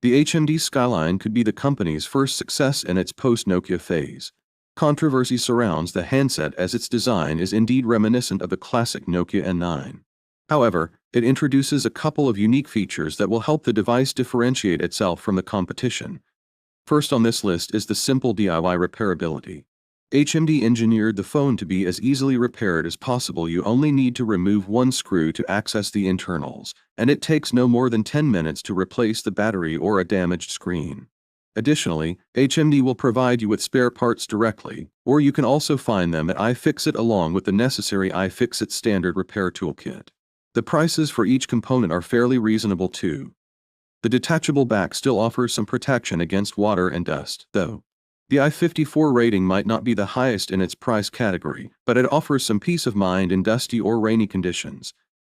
The HMD Skyline could be the company's first success in its post-Nokia phase. Controversy surrounds the handset as its design is indeed reminiscent of the classic Nokia N9. However, it introduces a couple of unique features that will help the device differentiate itself from the competition. First on this list is the simple DIY repairability. HMD engineered the phone to be as easily repaired as possible. You only need to remove one screw to access the internals, and it takes no more than 10 minutes to replace the battery or a damaged screen. Additionally, HMD will provide you with spare parts directly, or you can also find them at iFixit along with the necessary iFixit standard repair toolkit. The prices for each component are fairly reasonable too. The detachable back still offers some protection against water and dust, though. The i54 rating might not be the highest in its price category, but it offers some peace of mind in dusty or rainy conditions.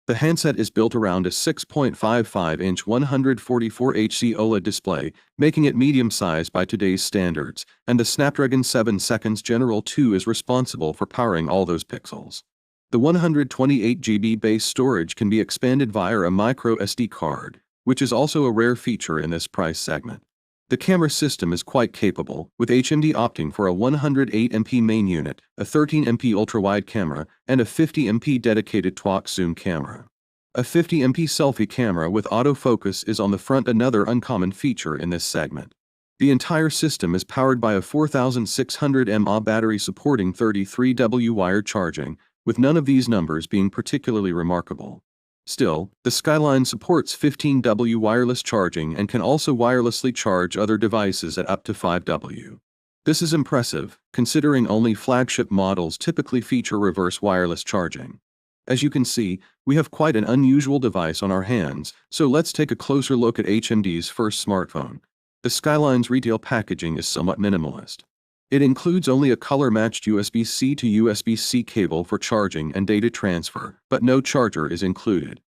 The handset is built around a 6.55-inch 144Hz OLED display, making it medium-sized by today's standards, and the Snapdragon 7 Seconds General 2 is responsible for powering all those pixels. The 128GB base storage can be expanded via a micro SD card, which is also a rare feature in this price segment. The camera system is quite capable, with HMD opting for a 108MP main unit, a 13MP ultra-wide camera, and a 50MP dedicated twelk zoom camera. A 50MP selfie camera with autofocus is on the front, another uncommon feature in this segment. The entire system is powered by a 4600 mAh battery supporting 33W wired charging, with none of these numbers being particularly remarkable. Still, the Skyline supports 15W wireless charging and can also wirelessly charge other devices at up to 5W. This is impressive, considering only flagship models typically feature reverse wireless charging. As you can see, we have quite an unusual device on our hands, so let's take a closer look at HMD's first smartphone. The Skyline's retail packaging is somewhat minimalist. It includes only a color-matched USB-C to USB-C cable for charging and data transfer, but no charger is included.